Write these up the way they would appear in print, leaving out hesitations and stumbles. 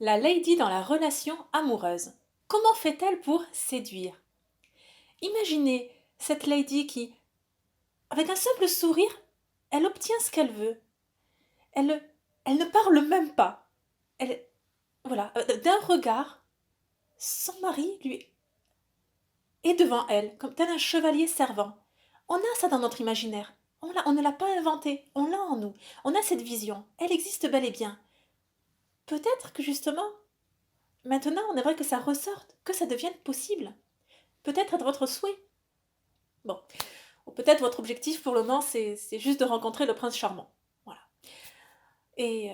La lady dans la relation amoureuse. Comment fait-elle pour séduire? Imaginez cette lady qui, avec un simple sourire, elle obtient ce qu'elle veut. Elle, elle ne parle même pas. Elle, voilà, d'un regard, son mari lui est devant elle, comme tel un chevalier servant. On a ça dans notre imaginaire. On ne l'a pas inventé. On l'a en nous. On a cette vision. Elle existe bel et bien. Peut-être que justement, maintenant, on aimerait que ça ressorte, que ça devienne possible. Peut-être être votre souhait. Bon, ou peut-être votre objectif pour le moment, c'est juste de rencontrer le prince charmant. Voilà. Et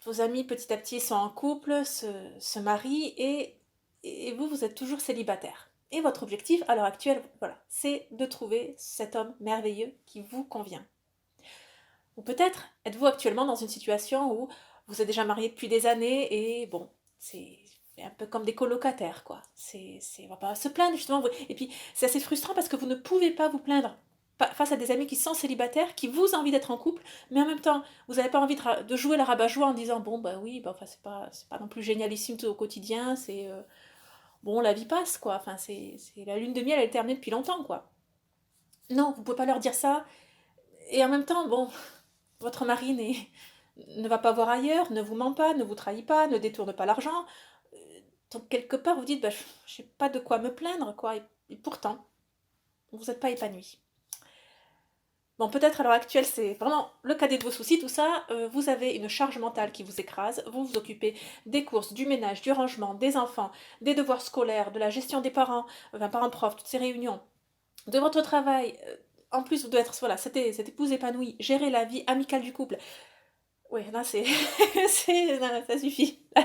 vos amis, petit à petit, sont en couple, se marient, et vous, vous êtes toujours célibataire. Et votre objectif, à l'heure actuelle, voilà, c'est de trouver cet homme merveilleux qui vous convient. Ou peut-être êtes-vous actuellement dans une situation où vous êtes déjà marié depuis des années, et bon, c'est un peu comme des colocataires, quoi. On va pas se plaindre, justement. Et puis, c'est assez frustrant parce que vous ne pouvez pas vous plaindre face à des amis qui sont célibataires, qui vous ont envie d'être en couple, mais en même temps, vous n'avez pas envie de jouer la rabat-joie en disant, bon, bah oui, bah, enfin, c'est pas non plus génialissime tout au quotidien, bon, la vie passe, quoi. Enfin, la lune de miel, elle est terminée depuis longtemps, quoi. Non, vous pouvez pas leur dire ça, et en même temps, bon, votre mari ne va pas voir ailleurs, ne vous ment pas, ne vous trahit pas, ne détourne pas l'argent. Donc quelque part, vous dites, bah, je n'ai pas de quoi me plaindre, quoi. Et pourtant, vous n'êtes pas épanoui. Bon, peut-être à l'heure actuelle, c'est vraiment le cadet de vos soucis, tout ça. Vous avez une charge mentale qui vous écrase. Vous vous occupez des courses, du ménage, du rangement, des enfants, des devoirs scolaires, de la gestion des parents, enfin parents-prof, toutes ces réunions, de votre travail. En plus, vous devez être, voilà, cette épouse épanouie, gérer la vie amicale du couple. Oui, là, non, ça suffit. Là,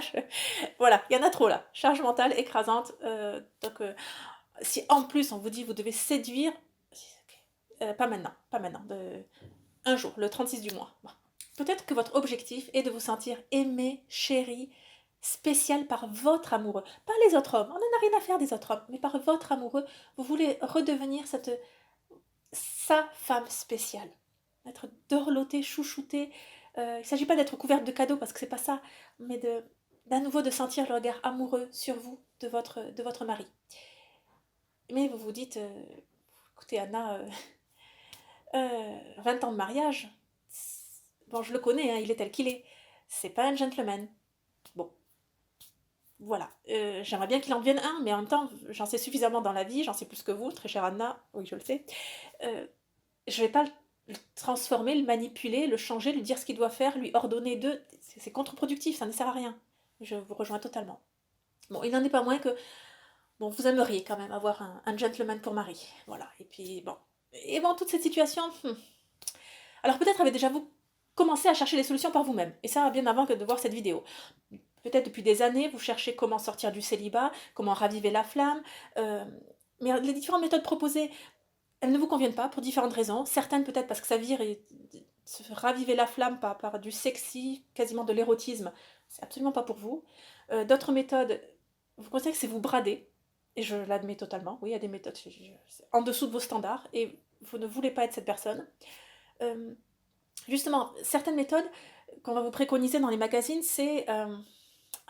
voilà, il y en a trop, là. Charge mentale écrasante. Donc, si en plus, on vous dit, vous devez séduire, pas maintenant, pas maintenant. Un jour, le 36 du mois. Bon. Peut-être que votre objectif est de vous sentir aimé, chéri, spécial par votre amoureux. Pas les autres hommes, on n'en a rien à faire des autres hommes, mais par votre amoureux, vous voulez redevenir sa femme spéciale. Être dorlotée, chouchoutée. Il ne s'agit pas d'être couverte de cadeaux parce que c'est pas ça, mais d'un nouveau de sentir le regard amoureux sur vous de votre mari. Mais vous vous dites, écoutez Anna, 20 ans de mariage, bon je le connais, hein, il est tel qu'il est. C'est pas un gentleman. Bon, voilà. J'aimerais bien qu'il en devienne un, mais en même temps, j'en sais suffisamment dans la vie, j'en sais plus que vous, très chère Anna, oui je le sais. Je vais pas le transformer, le manipuler, le changer, lui dire ce qu'il doit faire, lui ordonner de. C'est contre-productif, ça ne sert à rien. Je vous rejoins totalement. Bon, il n'en est pas moins que. Bon, vous aimeriez quand même avoir un gentleman pour mari. Voilà. Et puis, bon. Et bon, toute cette situation. Alors peut-être avez déjà vous commencé à chercher les solutions par vous-même. Et ça, bien avant que de voir cette vidéo. Peut-être depuis des années, vous cherchez comment sortir du célibat, comment raviver la flamme. Mais les différentes méthodes proposées, elles ne vous conviennent pas pour différentes raisons. Certaines peut-être parce que ça vire et se raviver la flamme par du sexy, quasiment de l'érotisme. C'est absolument pas pour vous. D'autres méthodes, vous considérez que c'est vous brader. Et je l'admets totalement. Oui, il y a des méthodes en dessous de vos standards et vous ne voulez pas être cette personne. Euh, Justement, certaines méthodes qu'on va vous préconiser dans les magazines, c'est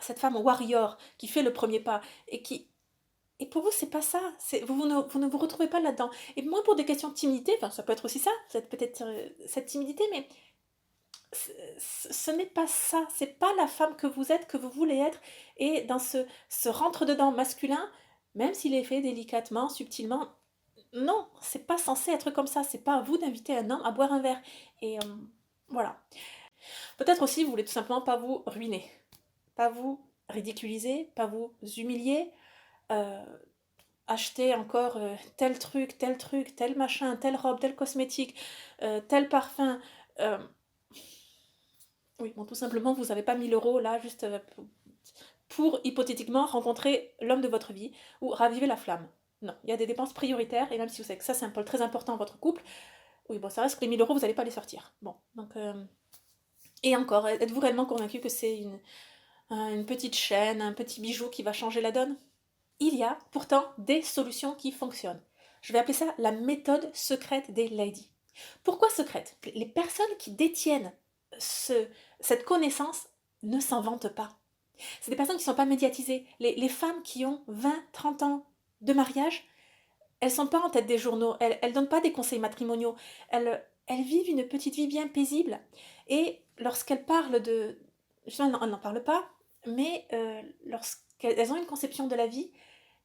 cette femme warrior qui fait le premier pas et pour vous, c'est pas ça. Vous ne vous retrouvez pas là-dedans. Et moins pour des questions de timidité, enfin, ça peut être aussi ça, peut-être cette timidité, mais ce n'est pas ça. C'est pas la femme que vous êtes, que vous voulez être. Et dans ce rentre-dedans masculin, même s'il est fait délicatement, subtilement, non, c'est pas censé être comme ça. C'est pas à vous d'inviter un homme à boire un verre. Et voilà. Peut-être aussi, vous voulez tout simplement pas vous ruiner, pas vous ridiculiser, pas vous humilier. Euh, Acheter encore tel truc, tel machin, telle robe, tel cosmétique, tel parfum. Euh, oui, bon, tout simplement, vous n'avez pas 1000 € là, juste pour hypothétiquement rencontrer l'homme de votre vie ou raviver la flamme. Non, il y a des dépenses prioritaires, et même si vous savez que ça, c'est un pôle très important dans votre couple, oui, bon, ça reste que les 1000 €, vous n'allez pas les sortir. Bon, donc. Et encore, êtes-vous réellement convaincu que c'est une petite chaîne, un petit bijou qui va changer la donne? Il y a pourtant des solutions qui fonctionnent. Je vais appeler ça la méthode secrète des ladies. Pourquoi secrète? Les personnes qui détiennent cette connaissance ne s'en vantent pas. C'est des personnes qui ne sont pas médiatisées. Les femmes qui ont 20, 30 ans de mariage, elles ne sont pas en tête des journaux, elles ne donnent pas des conseils matrimoniaux, elles vivent une petite vie bien paisible. Et lorsqu'elles parlent de... Justement, elles n'en parlent pas, mais lorsqu'elles ont une conception de la vie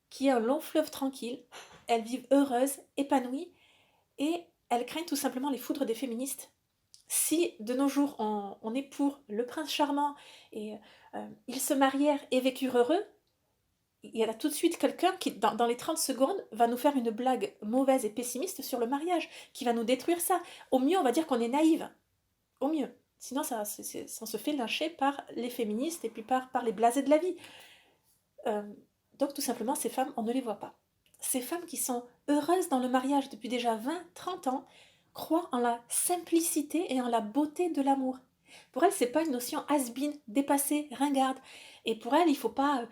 qui est un long fleuve tranquille, elles vivent heureuses, épanouies, et elles craignent tout simplement les foudres des féministes. Si de nos jours on est pour le prince charmant et ils se marièrent et vécurent heureux, il y a là tout de suite quelqu'un qui, dans les 30 secondes, va nous faire une blague mauvaise et pessimiste sur le mariage, qui va nous détruire ça. Au mieux, on va dire qu'on est naïve. Au mieux. Sinon, ça on se fait lyncher par les féministes et puis par les blasés de la vie. Donc, tout simplement, ces femmes, on ne les voit pas. Ces femmes qui sont heureuses dans le mariage depuis déjà 20, 30 ans, croient en la simplicité et en la beauté de l'amour. Pour elles, c'est pas une notion has-been, dépassée, ringarde. Et pour elles, il faut pas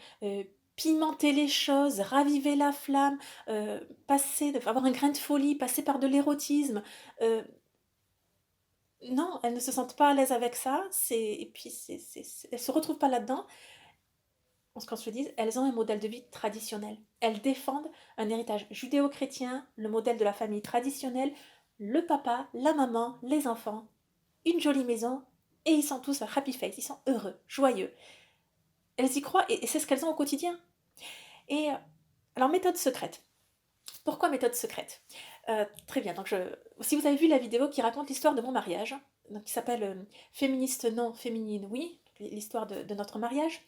pimenter les choses, raviver la flamme, avoir un grain de folie, passer par de l'érotisme. Non, elles ne se sentent pas à l'aise avec ça. Et puis, elles se retrouvent pas là-dedans. Qu'on se le dise, elles ont un modèle de vie traditionnel. Elles défendent un héritage judéo-chrétien, le modèle de la famille traditionnelle, le papa, la maman, les enfants, une jolie maison, et ils sont tous happy face, ils sont heureux, joyeux. Elles y croient et c'est ce qu'elles ont au quotidien. Et alors, méthode secrète. Pourquoi méthode secrète? Très bien, donc si vous avez vu la vidéo qui raconte l'histoire de mon mariage, donc qui s'appelle Féministe non, féminine oui, l'histoire de notre mariage.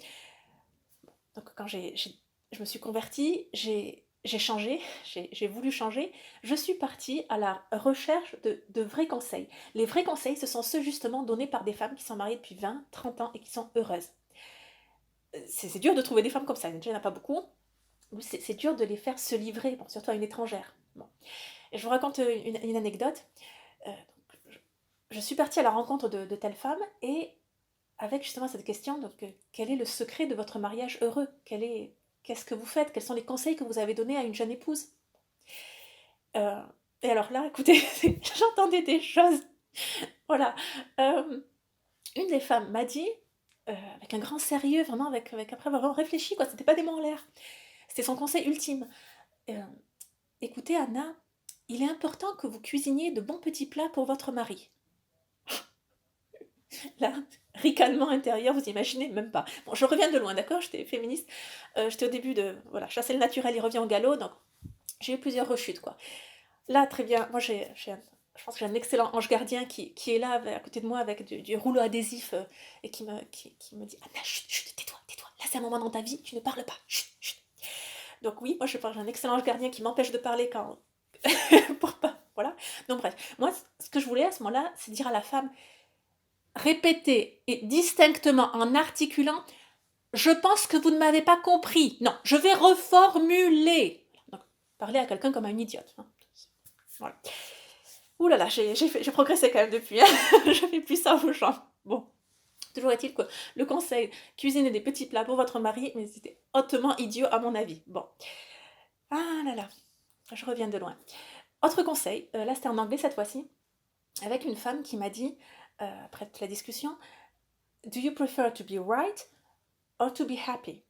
Donc quand je me suis convertie, j'ai changé, j'ai voulu changer, je suis partie à la recherche de vrais conseils. Les vrais conseils, ce sont ceux justement donnés par des femmes qui sont mariées depuis 20, 30 ans et qui sont heureuses. C'est dur de trouver des femmes comme ça, déjà il n'y en a pas beaucoup. C'est dur de les faire se livrer, bon, surtout à une étrangère. Bon. Et je vous raconte une anecdote. Je suis partie à la rencontre de telle femme et avec justement cette question, donc, quel est le secret de votre mariage heureux? Qu'est-ce que vous faites? Quels sont les conseils que vous avez donnés à une jeune épouse? Et alors là, écoutez, j'entendais des choses. Voilà. Une des femmes m'a dit, avec un grand sérieux, vraiment, après avoir réfléchi, quoi, c'était pas des mots en l'air. C'était son conseil ultime. Écoutez, Anna, il est important que vous cuisiniez de bons petits plats pour votre mari. Là, ricanement intérieur, vous imaginez même pas. Bon, je reviens de loin, d'accord? J'étais féministe. J'étais au début de... Voilà, chasser le naturel, il revient au galop, donc j'ai eu plusieurs rechutes, quoi. Là, très bien, moi je pense que j'ai un excellent ange gardien qui est là, à côté de moi, avec du rouleau adhésif, et qui me dit « Anna, chut, chut, tais-toi, tais-toi. Là, c'est un moment dans ta vie, tu ne parles pas. Chut, chut. » Donc oui, moi j'ai un excellent ange gardien qui m'empêche de parler quand... pour pas... Voilà. Donc bref, moi, ce que je voulais à ce moment-là, c'est dire à la femme... Répétez et distinctement en articulant « Je pense que vous ne m'avez pas compris. Non, je vais reformuler. » Donc, parler à quelqu'un comme à une idiote. Hein. Voilà. Ouh là là, j'ai progressé quand même depuis. Hein. Je fais plus ça aux gens. Bon. Toujours est-il que le conseil, cuisiner des petits plats pour votre mari, mais c'était hautement idiot à mon avis. Bon. Ah là là, je reviens de loin. Autre conseil, là c'était en anglais cette fois-ci, avec une femme qui m'a dit, après toute la discussion, Do you prefer to be right or to be happy?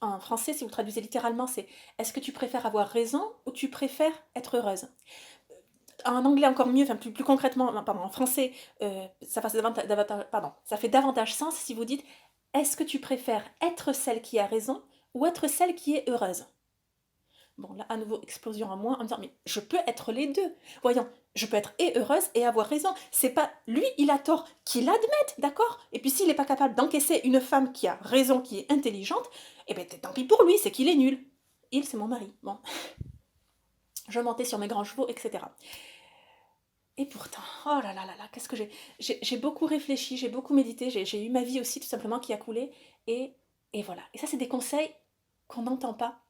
En français, si vous traduisez littéralement, c'est est-ce que tu préfères avoir raison ou tu préfères être heureuse? En anglais encore mieux, enfin plus concrètement, pardon, en français, ça fait davantage sens si vous dites est-ce que tu préfères être celle qui a raison ou être celle qui est heureuse? Bon, là, à nouveau, explosion en moi en me disant, mais je peux être les deux. Voyons, je peux être et heureuse et avoir raison. C'est pas lui, il a tort, qu'il admette, d'accord? Et puis s'il n'est pas capable d'encaisser une femme qui a raison, qui est intelligente, eh bien tant pis pour lui, c'est qu'il est nul. Il, c'est mon mari. Bon. Je montais sur mes grands chevaux, etc. Et pourtant, oh là là là là, qu'est-ce que j'ai beaucoup réfléchi, j'ai beaucoup médité, j'ai eu ma vie aussi tout simplement qui a coulé. Et voilà. Et ça, c'est des conseils qu'on n'entend pas,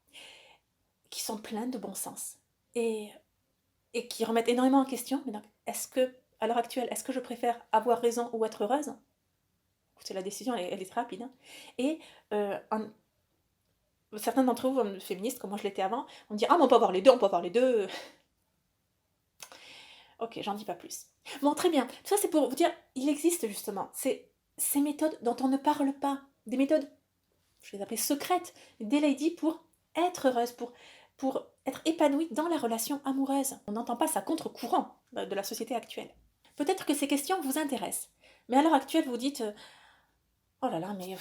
qui sont pleins de bon sens et qui remettent énormément en question. Mais donc, est-ce que, à l'heure actuelle, est-ce que je préfère avoir raison ou être heureuse? C'est la décision, elle est très rapide. Hein. Et certains d'entre vous, féministes, comme moi je l'étais avant, on dit « Ah, mais on peut avoir les deux, on peut avoir les deux. » Ok, j'en dis pas plus. Bon, très bien. Tout ça, c'est pour vous dire, il existe justement ces méthodes dont on ne parle pas. Des méthodes je les appelle secrètes, des ladies pour être heureuses, pour être épanouies dans la relation amoureuse. On n'entend pas ça contre-courant de la société actuelle. Peut-être que ces questions vous intéressent, mais à l'heure actuelle, vous dites oh là là, mais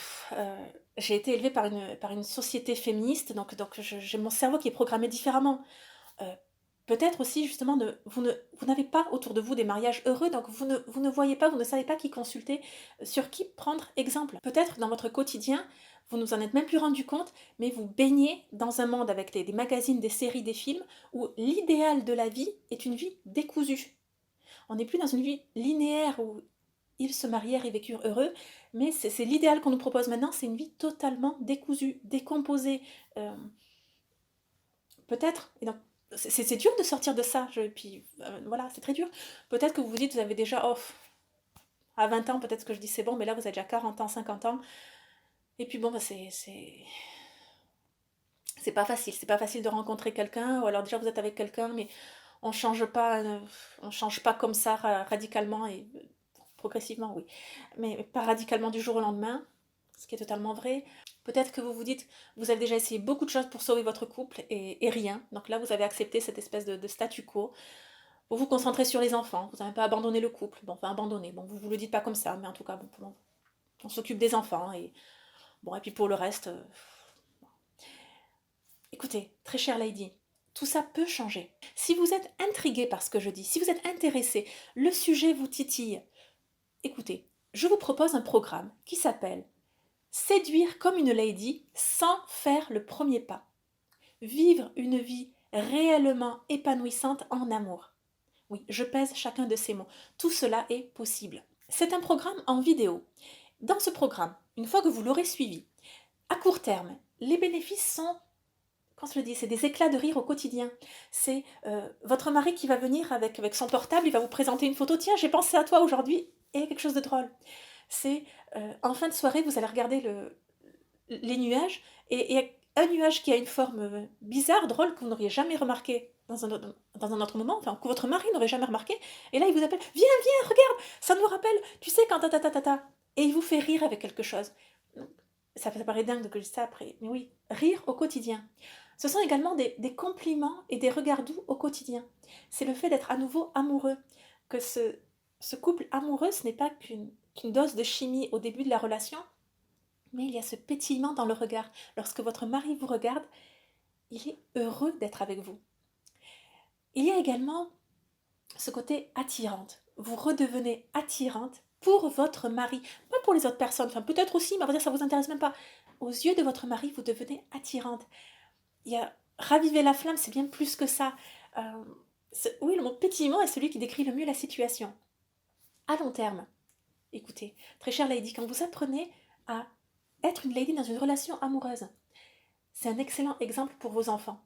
j'ai été élevée par une société féministe, donc j'ai mon cerveau qui est programmé différemment. Euh, Peut-être aussi, justement, vous n'avez pas autour de vous des mariages heureux, donc vous ne voyez pas, vous ne savez pas qui consulter, sur qui prendre exemple. Peut-être dans votre quotidien, vous ne vous en êtes même plus rendu compte, mais vous baignez dans un monde avec des magazines, des séries, des films, où l'idéal de la vie est une vie décousue. On n'est plus dans une vie linéaire où ils se marièrent et vécurent heureux, mais c'est l'idéal qu'on nous propose maintenant, c'est une vie totalement décousue, décomposée. Euh, Peut-être, et donc, c'est dur de sortir de ça, puis voilà, c'est très dur. Peut-être que vous vous dites, vous avez déjà, à 20 ans, peut-être que je dis c'est bon, mais là vous avez déjà 40 ans, 50 ans, et puis bon, bah, c'est pas facile de rencontrer quelqu'un, ou alors déjà vous êtes avec quelqu'un, mais on change pas comme ça radicalement, et progressivement, oui, mais pas radicalement du jour au lendemain, ce qui est totalement vrai. Peut-être que vous vous dites, vous avez déjà essayé beaucoup de choses pour sauver votre couple et rien. Donc là, vous avez accepté cette espèce de statu quo. Vous vous concentrez sur les enfants. Vous n'avez pas abandonné le couple. Bon, enfin abandonné. Bon, vous le dites pas comme ça, mais en tout cas, bon, on s'occupe des enfants. Et bon, et puis pour le reste, écoutez, très chère lady, tout ça peut changer. Si vous êtes intrigué par ce que je dis, si vous êtes intéressé, le sujet vous titille, écoutez, je vous propose un programme qui s'appelle Séduire comme une lady sans faire le premier pas. Vivre une vie réellement épanouissante en amour. Oui, je pèse chacun de ces mots. Tout cela est possible. C'est un programme en vidéo. Dans ce programme, une fois que vous l'aurez suivi, à court terme, les bénéfices sont, quand je le dis, c'est des éclats de rire au quotidien. C'est votre mari qui va venir avec son portable, il va vous présenter une photo. Tiens, j'ai pensé à toi aujourd'hui, et quelque chose de drôle. C'est en fin de soirée, vous allez regarder les nuages, et un nuage qui a une forme bizarre, drôle, que vous n'auriez jamais remarqué dans un autre moment, enfin, que votre mari n'aurait jamais remarqué, et là il vous appelle, viens, viens, regarde, ça nous rappelle, tu sais, quand et il vous fait rire avec quelque chose. Ça paraît dingue que je dise ça après, mais oui, rire au quotidien. Ce sont également des compliments et des regards doux au quotidien. C'est le fait d'être à nouveau amoureux, que ce couple amoureux, ce n'est pas qu'une dose de chimie au début de la relation, mais il y a ce pétillement dans le regard. Lorsque votre mari vous regarde, il est heureux d'être avec vous. Il y a également ce côté attirante. Vous redevenez attirante pour votre mari, pas pour les autres personnes, enfin peut-être aussi, mais on va dire que ça ne vous intéresse même pas. Aux yeux de votre mari, vous devenez attirante. Il y a raviver la flamme, c'est bien plus que ça. Oui, le mot pétillement est celui qui décrit le mieux la situation. À long terme, écoutez, très chère lady, quand vous apprenez à être une lady dans une relation amoureuse, c'est un excellent exemple pour vos enfants.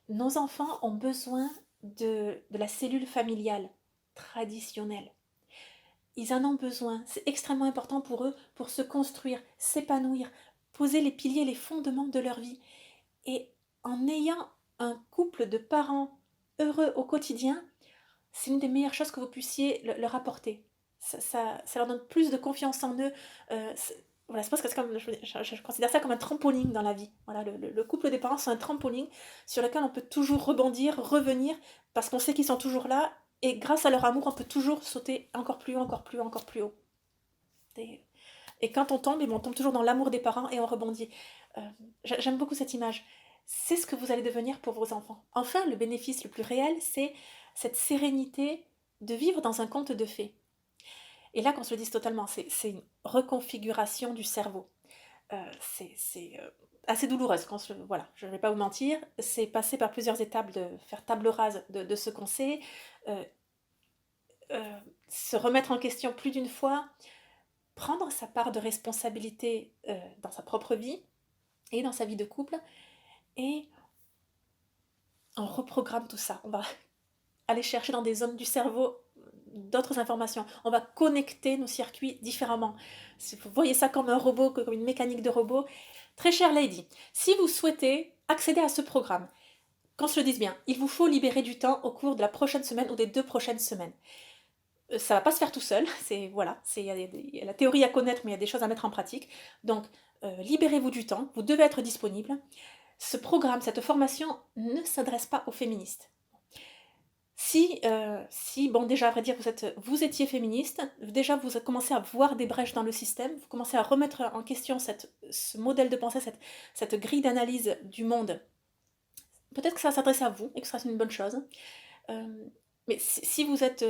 Nos enfants ont besoin de la cellule familiale traditionnelle. Ils en ont besoin. C'est extrêmement important pour eux pour se construire, s'épanouir, poser les piliers, les fondements de leur vie. Et en ayant un couple de parents heureux au quotidien, c'est une des meilleures choses que vous puissiez leur apporter. Ça leur donne plus de confiance en eux. Voilà, c'est parce que je considère ça comme un trampoline dans la vie. Voilà, le couple des parents, c'est un trampoline sur lequel on peut toujours rebondir, revenir, parce qu'on sait qu'ils sont toujours là, et grâce à leur amour, on peut toujours sauter encore plus haut, encore plus haut, encore plus haut. Et quand on tombe, on tombe toujours dans l'amour des parents et on rebondit. J'aime beaucoup cette image. C'est ce que vous allez devenir pour vos enfants. Enfin, le bénéfice le plus réel, c'est cette sérénité de vivre dans un conte de fées. Et là, qu'on se le dise totalement, c'est une reconfiguration du cerveau. C'est assez douloureuse. Voilà, je ne vais pas vous mentir. C'est passer par plusieurs étapes de faire table rase de ce qu'on sait, se remettre en question plus d'une fois, prendre sa part de responsabilité dans sa propre vie et dans sa vie de couple, et on reprogramme tout ça. On va aller chercher dans des zones du cerveau d'autres informations. On va connecter nos circuits différemment. Si vous voyez ça comme un robot, comme une mécanique de robot, très chère lady, si vous souhaitez accéder à ce programme, qu'on se le dise bien, il vous faut libérer du temps au cours de la prochaine semaine ou des 2 prochaines semaines. Ça va pas se faire tout seul, il y a la théorie à connaître, mais il y a des choses à mettre en pratique. Donc, libérez-vous du temps, vous devez être disponible. Ce programme, cette formation ne s'adresse pas aux féministes. Si, bon, déjà, à vrai dire, vous étiez féministe, déjà, vous commencez à voir des brèches dans le système, vous commencez à remettre en question ce modèle de pensée, cette grille d'analyse du monde. Peut-être que ça s'adresse à vous et que ça c'est une bonne chose. Mais si vous êtes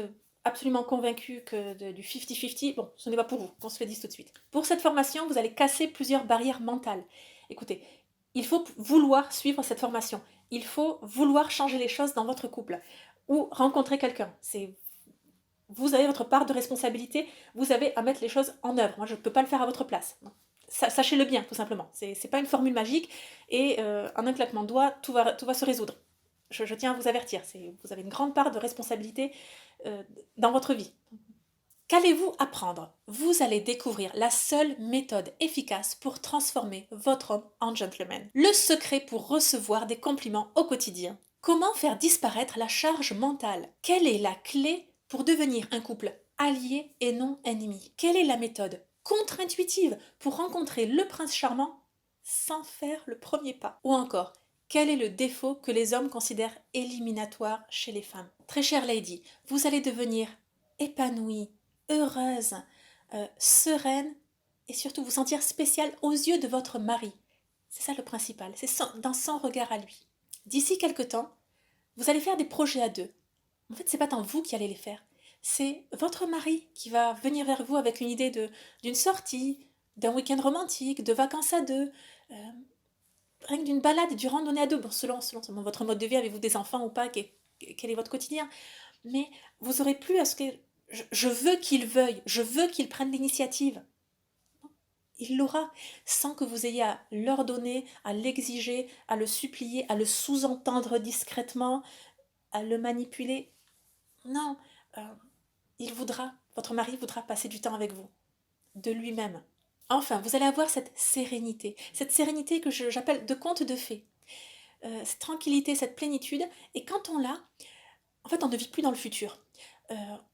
absolument convaincu du 50-50, bon, ce n'est pas pour vous, qu'on se le dise tout de suite. Pour cette formation, vous allez casser plusieurs barrières mentales. Écoutez, il faut vouloir suivre cette formation. Il faut vouloir changer les choses dans votre couple ou rencontrer quelqu'un. Vous avez votre part de responsabilité, vous avez à mettre les choses en œuvre. Moi, je ne peux pas le faire à votre place. Sachez-le bien, tout simplement. C'est pas une formule magique et en un claquement de doigts, tout va se résoudre. Je tiens à vous avertir, vous avez une grande part de responsabilité dans votre vie. Qu'allez-vous apprendre? Vous allez découvrir la seule méthode efficace pour transformer votre homme en gentleman. Le secret pour recevoir des compliments au quotidien. Comment faire disparaître la charge mentale? Quelle est la clé pour devenir un couple allié et non ennemi? Quelle est la méthode contre-intuitive pour rencontrer le prince charmant sans faire le premier pas? Ou encore, quel est le défaut que les hommes considèrent éliminatoire chez les femmes? Très chère lady, vous allez devenir épanouie, heureuse, sereine et surtout vous sentir spéciale aux yeux de votre mari. C'est ça le principal, c'est dans son regard à lui. D'ici quelque temps, vous allez faire des projets à deux. En fait, c'est pas tant vous qui allez les faire, c'est votre mari qui va venir vers vous avec une idée d'une sortie, d'un week-end romantique, de vacances à deux, rien que d'une balade, d'une randonnée à deux. Bon, selon votre mode de vie, avez-vous des enfants ou pas, quel est votre quotidien. Mais vous aurez plus à ce que je veux qu'il veuille, je veux qu'il prenne l'initiative. Il l'aura, sans que vous ayez à l'ordonner, à l'exiger, à le supplier, à le sous-entendre discrètement, à le manipuler. Non, votre mari voudra passer du temps avec vous, de lui-même. Enfin, vous allez avoir cette sérénité que j'appelle de conte de fées. Cette tranquillité, cette plénitude, et quand on l'a, en fait, on ne vit plus dans le futur.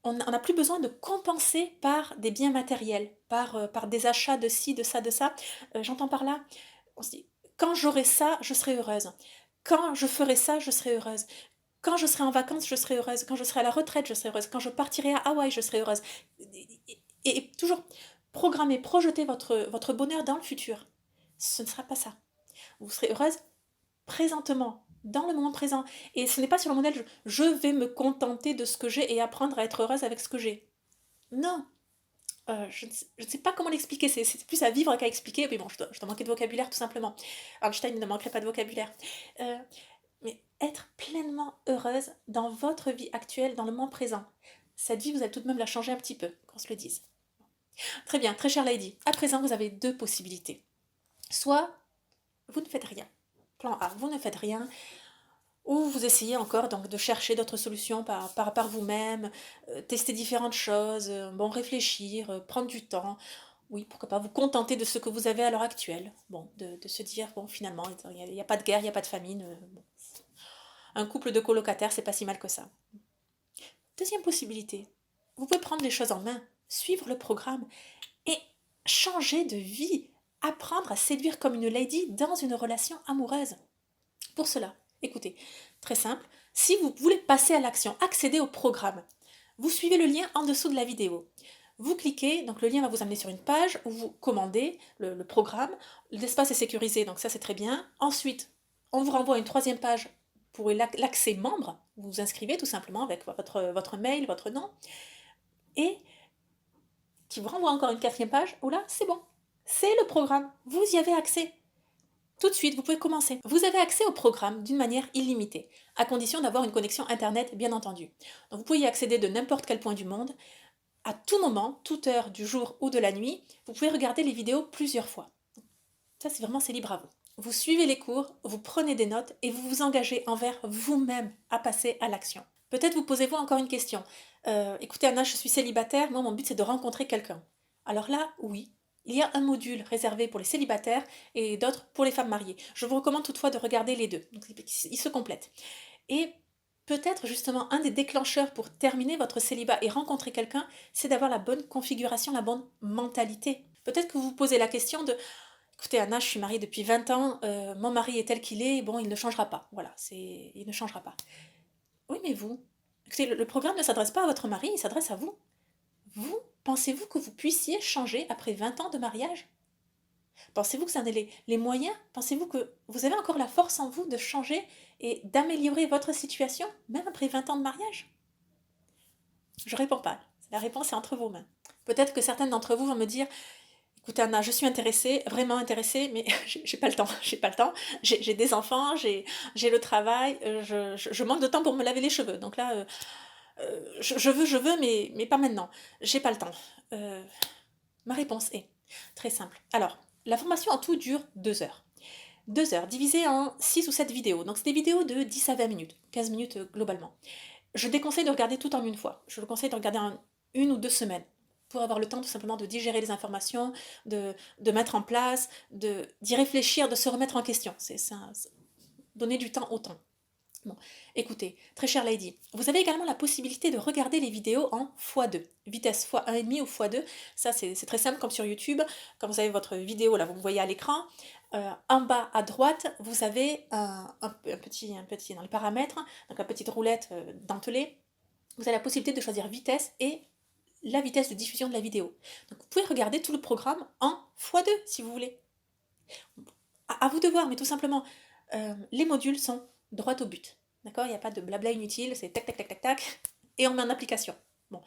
On n'a plus besoin de compenser par des biens matériels, par des achats de ci, de ça, de ça. J'entends par là, on se dit, quand j'aurai ça, je serai heureuse. Quand je ferai ça, je serai heureuse. Quand je serai en vacances, je serai heureuse. Quand je serai à la retraite, je serai heureuse. Quand je partirai à Hawaï, je serai heureuse. Et toujours programmer, projeter votre bonheur dans le futur. Ce ne sera pas ça. Vous serez heureuse présentement, dans le moment présent. Et ce n'est pas sur le modèle je vais me contenter de ce que j'ai et apprendre à être heureuse avec ce que j'ai. Non. Je ne sais pas comment l'expliquer, c'est plus à vivre qu'à expliquer. Mais bon, je dois manquer de vocabulaire tout simplement. Einstein ne manquerait pas de vocabulaire. Mais être pleinement heureuse dans votre vie actuelle, dans le moment présent. Cette vie, vous allez tout de même la changer un petit peu, qu'on se le dise. Très bien, très chère lady. À présent, vous avez deux possibilités. Soit vous ne faites rien. Plan A, vous ne faites rien, ou vous essayez encore donc de chercher d'autres solutions par vous-même, tester différentes choses, bon, réfléchir, prendre du temps. Oui, pourquoi pas vous contenter de ce que vous avez à l'heure actuelle. Bon, de se dire, bon, finalement, il n'y a pas de guerre, il n'y a pas de famine. Bon. Un couple de colocataires, c'est pas si mal que ça. Deuxième possibilité, vous pouvez prendre les choses en main, suivre le programme et changer de vie, apprendre à séduire comme une lady dans une relation amoureuse. Pour cela, écoutez, très simple, si vous voulez passer à l'action, accéder au programme, vous suivez le lien en dessous de la vidéo. Vous cliquez, donc le lien va vous amener sur une page où vous commandez le programme. L'espace est sécurisé, donc ça c'est très bien. Ensuite, on vous renvoie à une troisième page pour l'accès membre. Vous vous inscrivez tout simplement avec votre mail, votre nom. Et qui vous renvoie encore une quatrième page où là, c'est bon. C'est le programme. Vous y avez accès. Tout de suite, vous pouvez commencer. Vous avez accès au programme d'une manière illimitée, à condition d'avoir une connexion Internet, bien entendu. Donc vous pouvez y accéder de n'importe quel point du monde, à tout moment, toute heure du jour ou de la nuit. Vous pouvez regarder les vidéos plusieurs fois. Ça, c'est libre à vous. Vous suivez les cours, vous prenez des notes et vous vous engagez envers vous-même à passer à l'action. Peut-être vous posez-vous encore une question. Écoutez Anna, je suis célibataire, moi mon but c'est de rencontrer quelqu'un. Alors là, oui, il y a un module réservé pour les célibataires et d'autres pour les femmes mariées. Je vous recommande toutefois de regarder les deux, donc ils se complètent. Et peut-être justement un des déclencheurs pour terminer votre célibat et rencontrer quelqu'un, c'est d'avoir la bonne configuration, la bonne mentalité. Peut-être que vous vous posez la question de Écoutez, Anna, je suis mariée depuis 20 ans, mon mari est tel qu'il est, bon, il ne changera pas. Voilà, il ne changera pas. Oui, mais vous? Écoutez, le programme ne s'adresse pas à votre mari, il s'adresse à vous. Vous, pensez-vous que vous puissiez changer après 20 ans de mariage? Pensez-vous que ça en ait les moyens? Pensez-vous que vous avez encore la force en vous de changer et d'améliorer votre situation, même après 20 ans de mariage? Je réponds pas. La réponse est entre vos mains. Peut-être que certaines d'entre vous vont me dire, écoutez Anna, je suis intéressée, vraiment intéressée, mais j'ai pas le temps, j'ai pas le temps. J'ai des enfants, j'ai le travail, je manque de temps pour me laver les cheveux. Donc là, je veux, mais pas maintenant. J'ai pas le temps. Euh, Ma réponse est très simple. Alors, la formation en tout dure 2 heures. 2 heures divisées en 6 ou 7 vidéos. Donc c'est des vidéos de 10 à 20 minutes, 15 minutes globalement. Je déconseille de regarder tout en une fois. Je le conseille de regarder en 1 ou 2 semaines pour avoir le temps tout simplement de digérer les informations, de mettre en place, d'y réfléchir, de se remettre en question. C'est ça, donner du temps au temps. Bon, écoutez, très chère Lady, vous avez également la possibilité de regarder les vidéos en x2, vitesse x1,5 ou x2. Ça, c'est très simple comme sur YouTube. Quand vous avez votre vidéo, là, vous me voyez à l'écran. En bas à droite, vous avez un petit dans les paramètres, donc une petite roulette dentelée. Vous avez la possibilité de choisir vitesse et la vitesse de diffusion de la vidéo. Donc vous pouvez regarder tout le programme en x2 si vous voulez. À vous de voir, mais tout simplement, les modules sont droit au but. D'accord? Il n'y a pas de blabla inutile, c'est tac, tac, tac, tac, tac, et on met en application. Bon.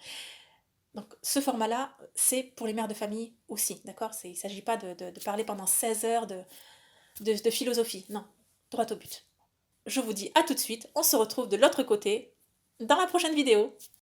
Donc ce format-là, c'est pour les mères de famille aussi. D'accord? Il ne s'agit pas de parler pendant 16 heures de philosophie. Non, droit au but. Je vous dis à tout de suite, on se retrouve de l'autre côté dans la prochaine vidéo.